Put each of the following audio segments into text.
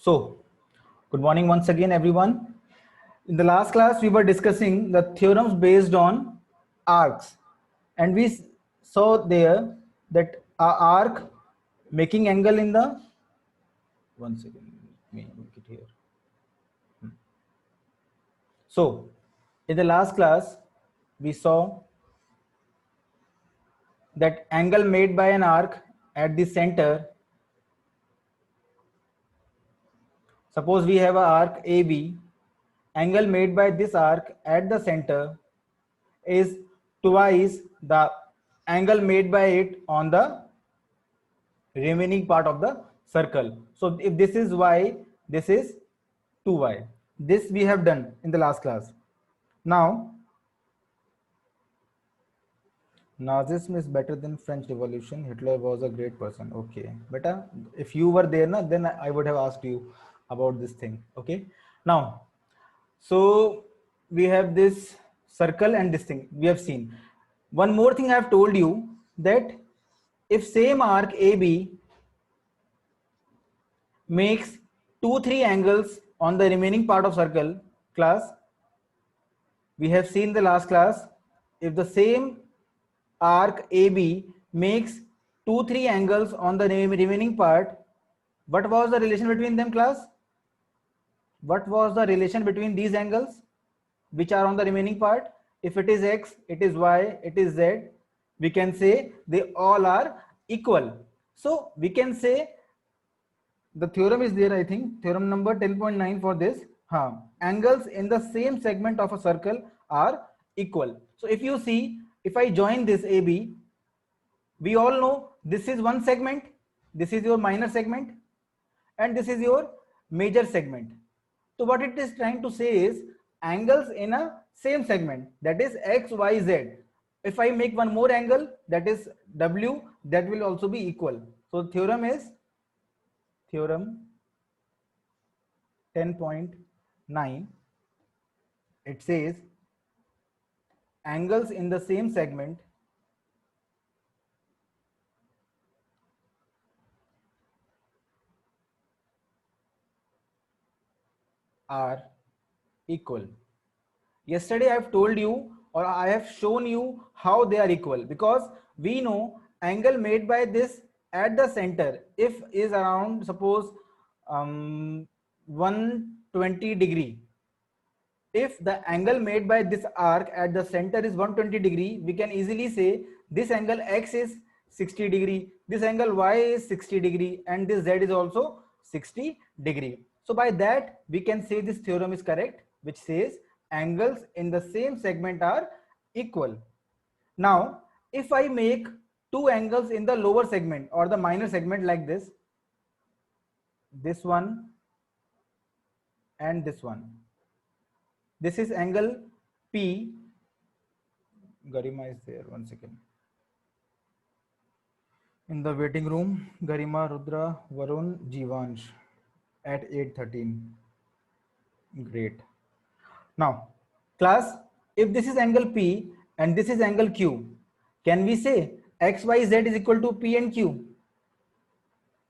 So, good morning once again, everyone. In the last class, we were discussing the theorems based on arcs, and we saw there that a arc making angle in the one second, let me make it here. So, in the last class, we saw that angle made by an arc at the center. Suppose we have an arc AB, angle made by this arc at the center is twice the angle made by it on the remaining part of the circle. So if this is y, this is 2y. This we have done in the last class. Now, Nazism is better than French Revolution. Hitler was a great person. Okay, beta, if you were there, na, then I would have asked you about this thing. Okay, now, so we have this circle and this thing we have seen. One more thing I have told you, that if same arc AB makes 2-3 angles on the remaining part of circle, class, we have seen the last class, if the same arc AB makes 2-3 angles on the remaining part, what was the relation between them, class? What was the relation between these angles which are on the remaining part? If it is x, it is y, it is z, we can say they all are equal. So we can say the theorem is there, I think, theorem number 10.9 for this. Angles in the same segment of a circle are equal. So if you see, if I join this AB, we all know this is one segment, this is your minor segment, and this is your major segment. So what it is trying to say is angles in a same segment, that is x, y, z. If I make one more angle, that is w, that will also be equal. So theorem is theorem 10.9. It says angles in the same segment are equal. Yesterday I have told you, or I have shown you how they are equal, because we know angle made by this at the center, if is around, suppose 120 degree. If the angle made by this arc at the center is 120 degree, we can easily say this angle x is 60 degree, this angle y is 60 degree, and this z is also 60 degree. So by that we can say this theorem is correct, which says angles in the same segment are equal. Now, if I make two angles in the lower segment or the minor segment like this one and this one, this is angle P. Garima is there, one second. In the waiting room, Garima, Rudra, Varun, Jivansh at 8:13. Great. Now, class, if this is angle P and this is angle Q, can we say XYZ is equal to P and Q?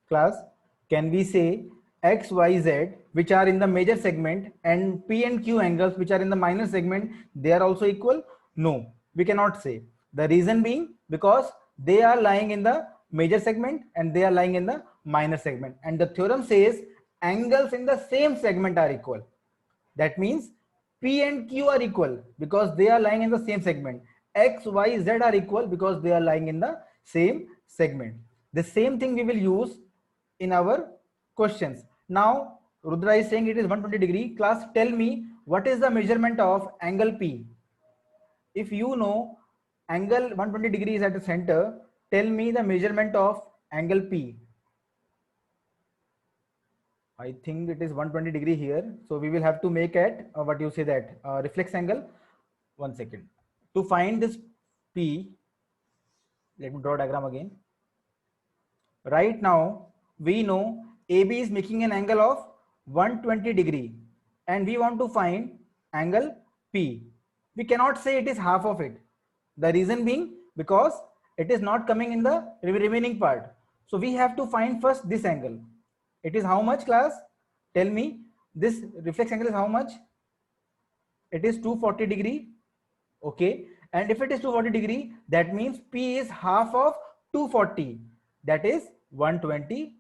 Class, can we say XYZ, which are in the major segment, and P and Q angles, which are in the minor segment, they are also equal? No, we cannot say. The reason being because they are lying in the major segment and they are lying in the minor segment. And the theorem says angles in the same segment are equal. That means P and Q are equal because they are lying in the same segment. X, Y, Z are equal because they are lying in the same segment. The same thing we will use in our questions. Now, Rudra is saying it is 120 degree. Class, tell me what is the measurement of angle P? If you know angle 120 degrees at the center, tell me the measurement of angle P. I think it is 120 degree here. So we will have to make it, what you say that, reflex angle. One second. To find this P, let me draw a diagram again. Right now, we know AB is making an angle of 120 degree and we want to find angle P. We cannot say it is half of it. The reason being because it is not coming in the remaining part. So we have to find first this angle. It is how much, class? Tell me, this reflex angle is how much? It is 240 degree. Okay, and if it is 240 degree, that means P is half of 240, that is 120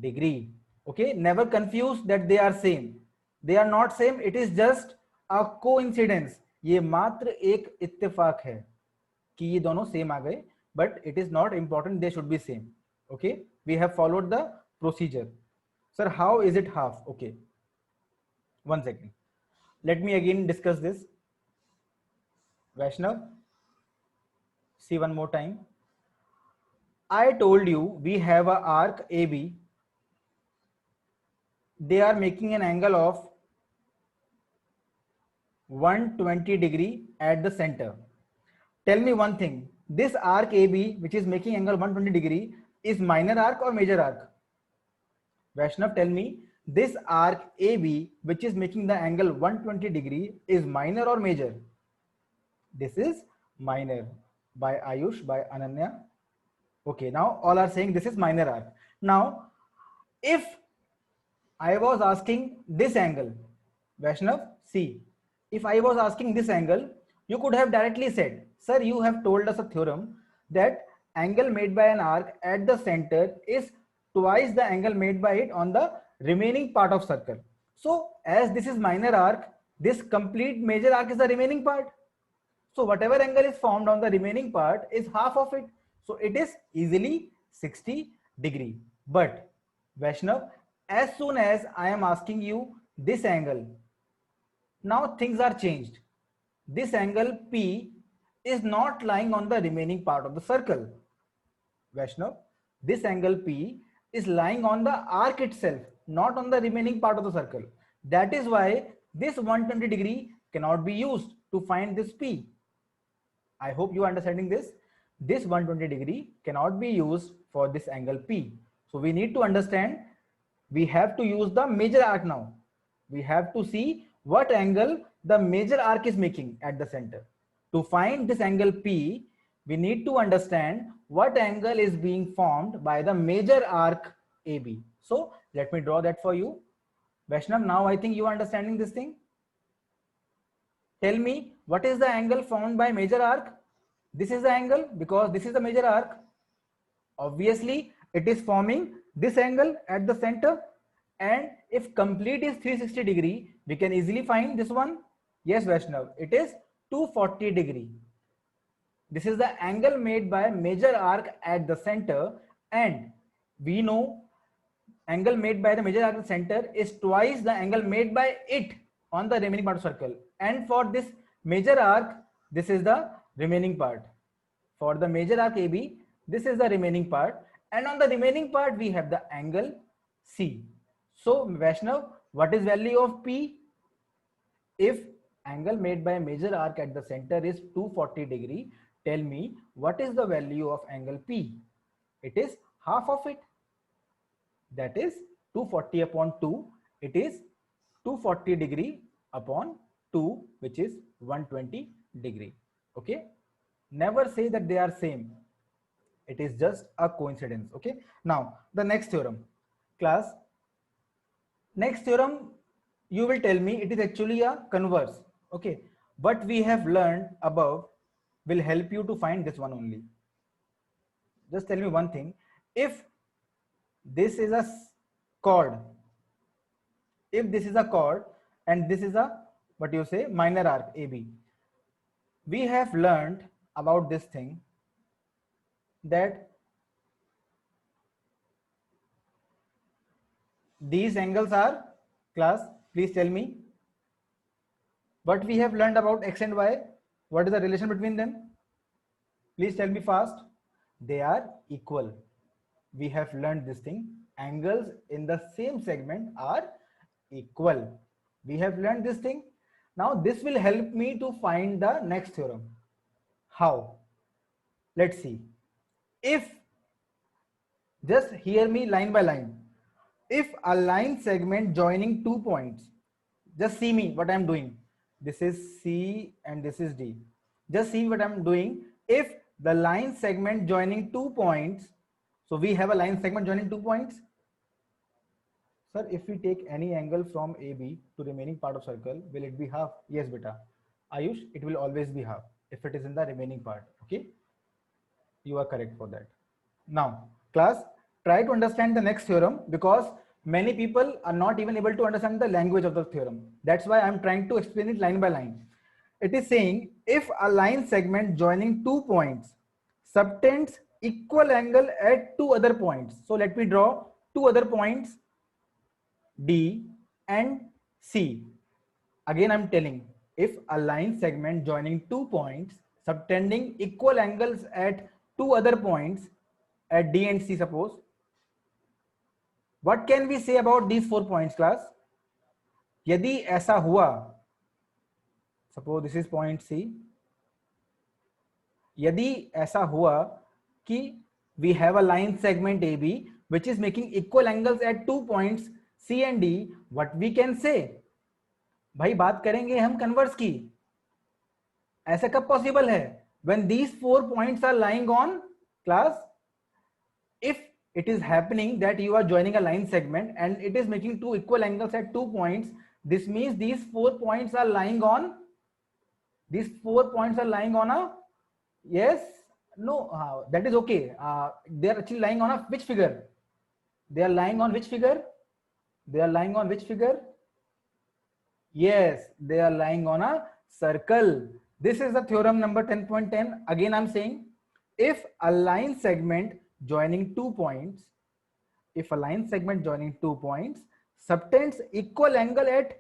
degree. Okay, never confuse that they are same. They are not same. It is just a coincidence. ये मात्र एक इत्तेफाक है कि ये दोनों same आ गए, but it is not important they should be same. Okay, we have followed the procedure. Sir, how is it half? Okay, one second. Let me again discuss this. Vaishnav, see one more time. I told you we have a arc AB. They are making an angle of 120 degree at the center. Tell me one thing. This arc AB, which is making angle 120 degree, is minor arc or major arc? Vaishnav, tell me. This arc AB, which is making the angle 120 degree, is minor or major? This is minor. By Ayush, by Ananya. Okay, now all are saying this is minor arc. Now, if I was asking this angle, Vaishnav, see, if I was asking this angle, you could have directly said, sir, you have told us a theorem that angle made by an arc at the center is twice the angle made by it on the remaining part of circle. So as this is minor arc, this complete major arc is the remaining part. So whatever angle is formed on the remaining part is half of it. So it is easily 60 degree. But Vaishnav, as soon as I am asking you this angle, now things are changed. This angle P is not lying on the remaining part of the circle. Vaishnav, this angle P is lying on the arc itself, not on the remaining part of the circle. That is why this 120 degree cannot be used to find this P. I hope you are understanding this. This 120 degree cannot be used for this angle P. So we need to understand, we have to use the major arc now. We have to see what angle the major arc is making at the center. To find this angle P, we need to understand what angle is being formed by the major arc AB. So let me draw that for you. Vaishnav, now I think you are understanding this thing. Tell me, what is the angle formed by major arc? This is the angle because this is the major arc. Obviously, it is forming this angle at the center. And if complete is 360 degree, we can easily find this one. Yes, Vaishnav, it is 240 degree. This is the angle made by major arc at the center. And we know angle made by the major arc at the center is twice the angle made by it on the remaining part of circle. And for this major arc, this is the remaining part. For the major arc AB, this is the remaining part. And on the remaining part, we have the angle C. So Vaishnav, what is value of P? If angle made by a major arc at the center is 240 degree, tell me what is the value of angle P? It is half of it. That is 240 upon 2. It is 240 degree upon 2, which is 120 degree. Okay. Never say that they are same. It is just a coincidence. Okay. Now the next theorem, class. Next theorem, you will tell me it is actually a converse. Okay. What we have learned above will help you to find this one only. Just tell me one thing. If this is a chord, if this is a chord and this is a, what you say, minor arc AB, we have learned about this thing that these angles are, class, please tell me what we have learned about X and Y. What is the relation between them? Please tell me fast. They are equal. We have learned this thing. Angles in the same segment are equal. We have learned this thing. Now this will help me to find the next theorem. How? Let's see. If, just hear me line by line. If a line segment joining 2 points, just see me what I'm doing. This is C and this is D. Just see what I'm doing. If the line segment joining 2 points, so we have a line segment joining 2 points. Sir, if we take any angle from AB to remaining part of circle, will it be half? Yes, beta. Ayush, it will always be half if it is in the remaining part. Okay, you are correct for that. Now, class, try to understand the next theorem because many people are not even able to understand the language of the theorem. That's why I'm trying to explain it line by line. It is saying if a line segment joining 2 points subtends equal angle at two other points. So let me draw two other points D and C. Again, I'm telling if a line segment joining 2 points subtending equal angles at two other points at D and C, suppose, what can we say about these 4 points, class? यदि ऐसा हुआ, suppose this is point C, यदि ऐसा हुआ कि we have a line segment AB which is making equal angles at 2 points C and D, what we can say? भाई बात करेंगे हम कन्वर्स की. ऐसा कब पॉसिबल है? When these 4 points are lying on, class, if it is happening that you are joining a line segment and it is making two equal angles at 2 points, this means these 4 points are lying on, a, yes, no, that is okay. They are actually lying on a which figure? They are lying on which figure? Yes, they are lying on a circle. This is the theorem number 10.10. Again, I'm saying if a line segment joining 2 points, subtends equal angle at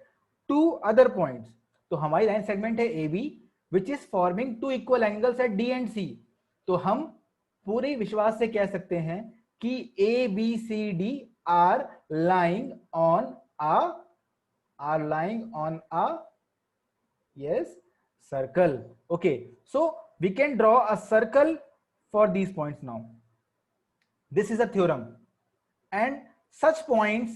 two other points. तो हमारी line segment है AB which is forming two equal angles at D and C. तो हम पूरे विश्वास से कह सकते हैं कि A, B, C, D are lying on a yes circle. Okay, so we can draw a circle for these points now. This is a theorem, and such points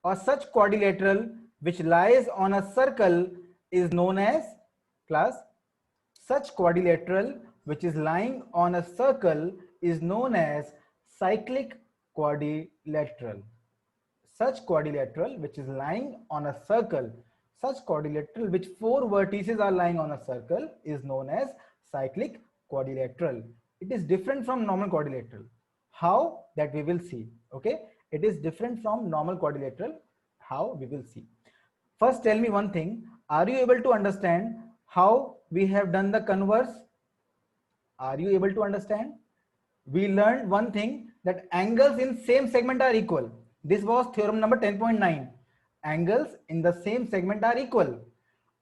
or such quadrilateral which lies on a circle is known as, class, such quadrilateral which is lying on a circle is known as cyclic quadrilateral. Such quadrilateral which is lying on a circle, such quadrilateral which 4 vertices are lying on a circle is known as cyclic quadrilateral. It is different from normal quadrilateral. How? That we will see. Okay, it is different from normal quadrilateral. How? We will see. First, tell me one thing. Are you able to understand how we have done the converse? Are you able to understand? We learned one thing, that angles in same segment are equal. This was theorem number 10.9. Angles in the same segment are equal.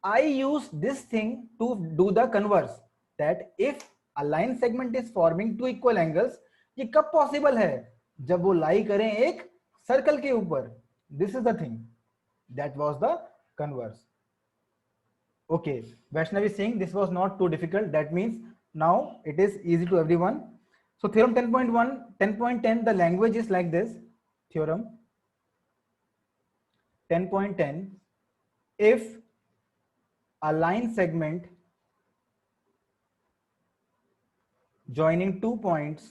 I use this thing to do the converse, that if a line segment is forming two equal angles, ये कब possible है? जब वो lie करें एक circle के ऊपर. This is the thing. That was the converse. Okay, Vaishnavi is saying this was not too difficult. That means now it is easy to everyone. So theorem 10.1, 10.10, the language is like this. Theorem 10.10, if a line segment joining 2 points,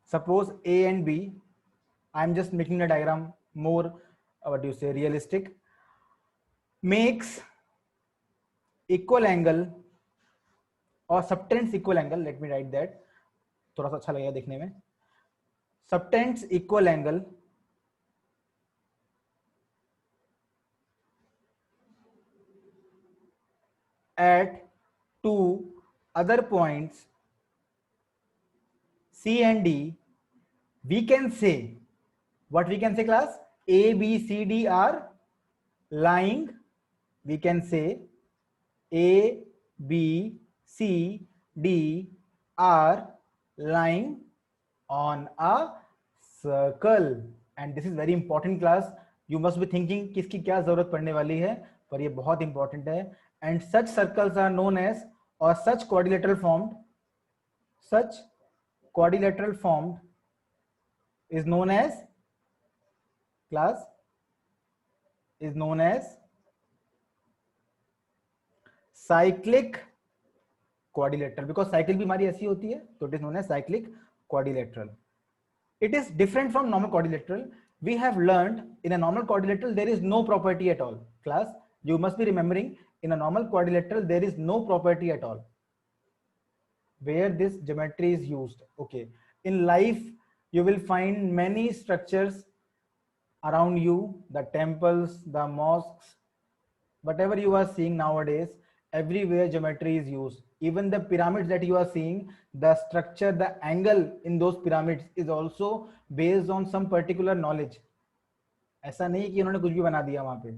suppose A and B, I'm just making the diagram more, realistic, makes equal angle or subtends equal angle, let me write that, थोड़ा सा अच्छा लगेगा देखने में, subtends equal angle at two other points C and D, we can say, what we can say, class? A, B, C, D are lying, we can say A, B, C, D are lying on a circle. And this is very important, class. You must be thinking किसकी क्या जरूरत पड़ने वाली है, पर ये बहुत important है. And such circles are known as, or such quadrilateral formed is known as, class, is known as cyclic quadrilateral, because cycle भी हमारी ऐसी होती है, तो it is known as cyclic quadrilateral. It is different from normal quadrilateral. We have learned in a normal quadrilateral there is no property at all. Class, you must be remembering, in a normal quadrilateral there is no property at all where this geometry is used. Okay, in life you will find many structures around you, the temples, the mosques, whatever you are seeing nowadays, everywhere geometry is used. Even the pyramids that you are seeing, the structure, the angle in those pyramids is also based on some particular knowledge. ऐसा नहीं कि उन्होंने कुछ भी बना दिया वहां पे,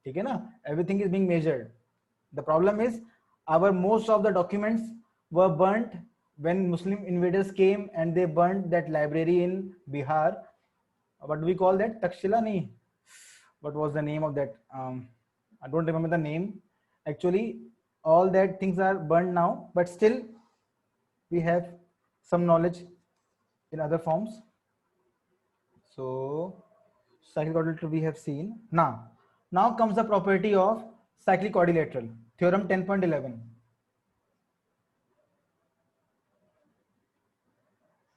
ठीक है ना? Everything is being measured. The problem is our most of the documents were burnt when Muslim invaders came and they burnt that library in Bihar. What do we call that? Takshila nahi. What was the name of that? I don't remember the name. Actually, all that things are burned now, but still we have some knowledge in other forms. So cyclic quadrilateral we have seen. Now comes the property of cyclic quadrilateral. Theorem 10.11.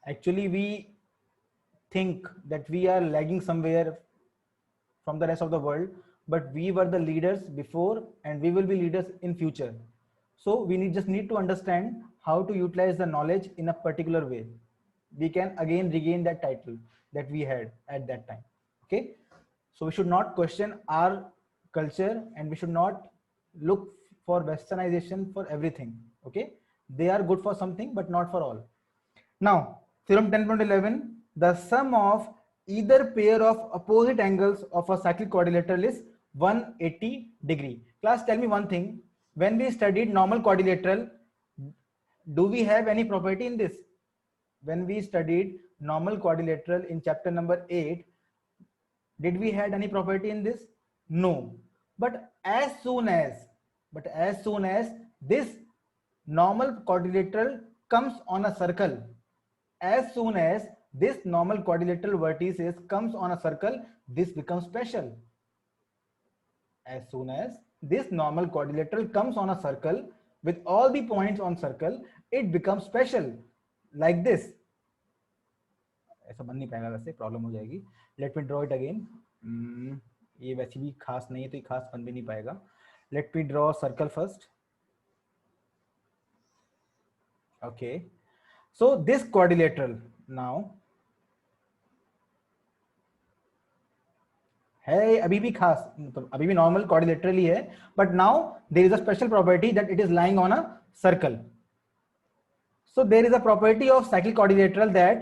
Actually, we think that we are lagging somewhere from the rest of the world, but we were the leaders before and we will be leaders in future. So we just need to understand how to utilize the knowledge in a particular way. We can again regain that title that we had at that time. Okay, so we should not question our culture and we should not look for westernization for everything. Okay, they are good for something but not for all. Now theorem 10.11, the sum of either pair of opposite angles of a cyclic quadrilateral is 180 degree. Class, tell me one thing. When we studied normal quadrilateral, do we have any property in this? When we studied normal quadrilateral in chapter number 8, did we had any property in this? No. But as soon as this normal quadrilateral comes on a circle, as soon as this normal quadrilateral vertices comes on a circle, this becomes special. As soon as this normal quadrilateral comes on a circle with all the points on circle, it becomes special like this. ऐसा बन नहीं पाएगा, वैसे problem हो जाएगी. Let me draw it again. ये वैसे भी खास नहीं है तो ये खास बन भी नहीं पाएगा. Let me draw circle first. Okay, so this quadrilateral now है अभी भी खास, मतलब अभी भी नॉर्मल क्वाड्रिलेटरल ही है, but now there is a special property that it is lying on a circle. So there is a property of cyclic quadrilateral that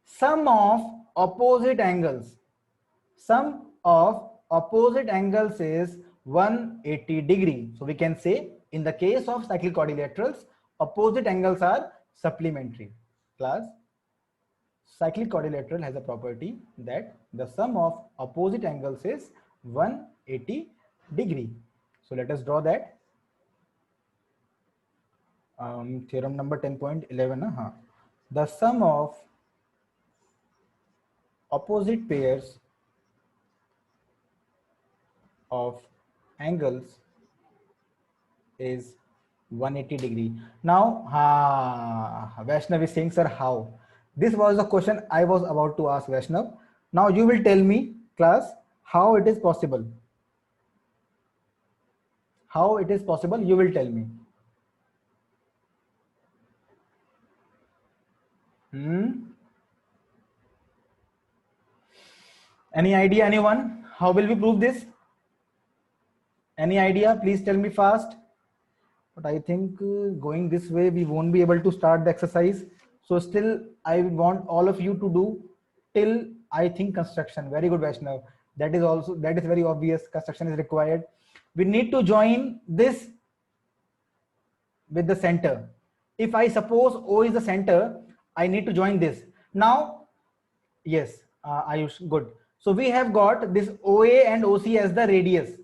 sum of opposite angles is 180 degree. So we can say in the case of cyclic quadrilaterals, opposite angles are supplementary. Class, cyclic quadrilateral has a property that the sum of opposite angles is 180 degree. So let us draw that. Theorem number 10.11. The sum of opposite pairs of angles is 180 degree. Now, Vaishnav is saying, sir, how? This was the question I was about to ask Vaishnav. Now you will tell me, class, how it is possible. How it is possible, you will tell me. Any idea, anyone? How will we prove this? Any idea? Please tell me fast. But I think going this way, we won't be able to start the exercise. So still, I want all of you to do till I think construction. Very good, Vaishnav. That is very obvious. Construction is required. We need to join this with the center. If I suppose O is the center, I need to join this. Now, yes, Ayush, good. So we have got this OA and OC as the radius.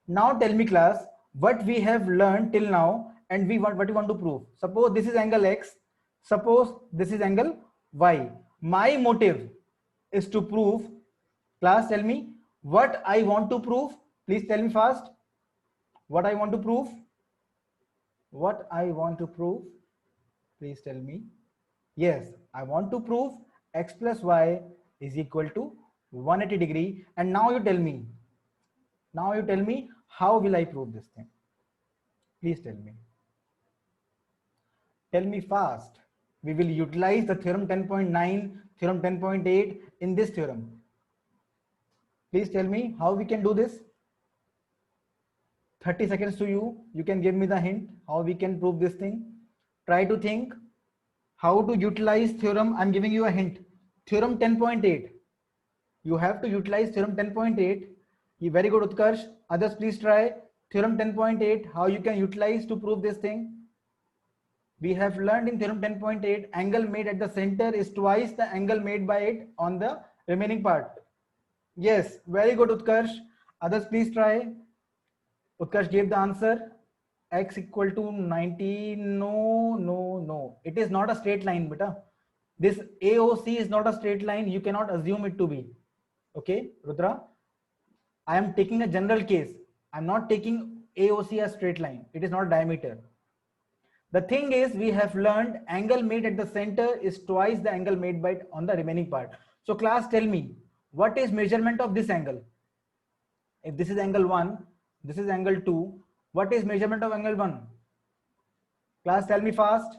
Now tell me, class, what we have learned till now and what we want to prove. Suppose this is angle X, suppose this is angle Y. My motive is to prove, class, tell me what I want to prove. Please tell me fast. What I want to prove? What I want to prove? Please tell me. Yes, I want to prove x plus y is equal to 180 degree. And now you tell me, how will I prove this thing? Please tell me. Tell me fast. We will utilize the theorem 10.9, theorem 10.8 in this theorem. Please tell me how we can do this. 30 seconds to you. You can give me the hint how we can prove this thing. Try to think how to utilize theorem. I'm giving you a hint. Theorem 10.8. You have to utilize theorem 10.8. Very good, Utkarsh. Others, please try theorem 10.8. How you can utilize to prove this thing. We have learned in theorem 10.8, angle made at the center is twice the angle made by it on the remaining part. Yes, very good, Utkarsh. Others, please try. Utkarsh gave the answer. X equal to 90. No. It is not a straight line, beta. This AOC is not a straight line. You cannot assume it to be. Okay, Rudra. I am taking a general case. I'm not taking AOC as straight line. It is not diameter. The thing is, we have learned angle made at the center is twice the angle made by it on the remaining part. So class, tell me, what is measurement of this angle? If this is angle 1, this is angle 2, what is measurement of angle 1? Class, tell me fast.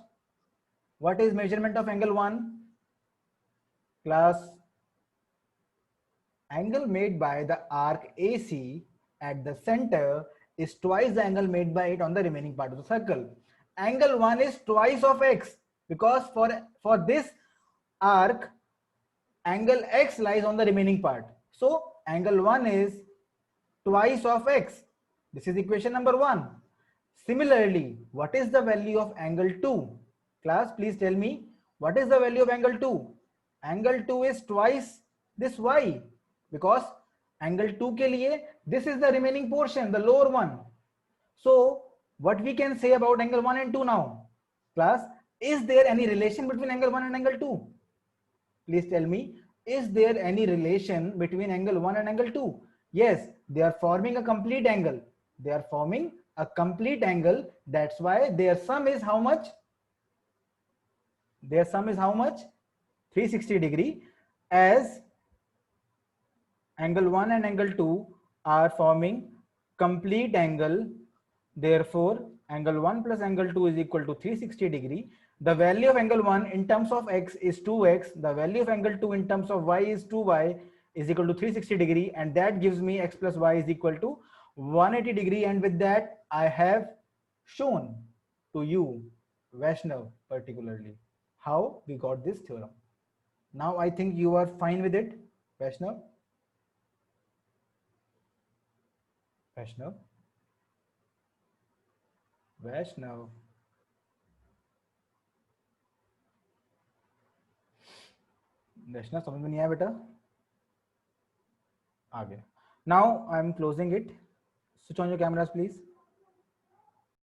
What is measurement of angle 1? Class, angle made by the arc AC at the center is twice the angle made by it on the remaining part of the circle. Angle 1 is twice of x, because for this arc, angle x lies on the remaining part. So angle 1 is twice of x. This is equation number 1. Similarly, what is the value of angle 2? Class, please tell me, what is the value of angle 2? Angle 2 is twice this y, because angle 2 ke liye, this is the remaining portion, the lower one. So what we can say about angle 1 and 2 now? Class, is there any relation between angle 1 and angle 2? Please tell me, is there any relation between angle 1 and angle 2? Yes, they are forming a complete angle. They are forming a complete angle. That's why their sum is how much? Their sum is how much? 360 degree, as angle 1 and angle 2 are forming complete angle. Therefore, angle 1 plus angle 2 is equal to 360 degree. The value of angle 1 in terms of x is 2x. The value of angle 2 in terms of y is 2y is equal to 360 degree. And that gives me x plus y is equal to 180 degree. And with that, I have shown to you, Vaishnav particularly, how we got this theorem. Now I think you are fine with it, Vaishnav. Vaishnav. Vaishnav. वैष्णव समझ में नहीं आया बेटा? आ गया. Now I am closing it. Switch on your cameras, please.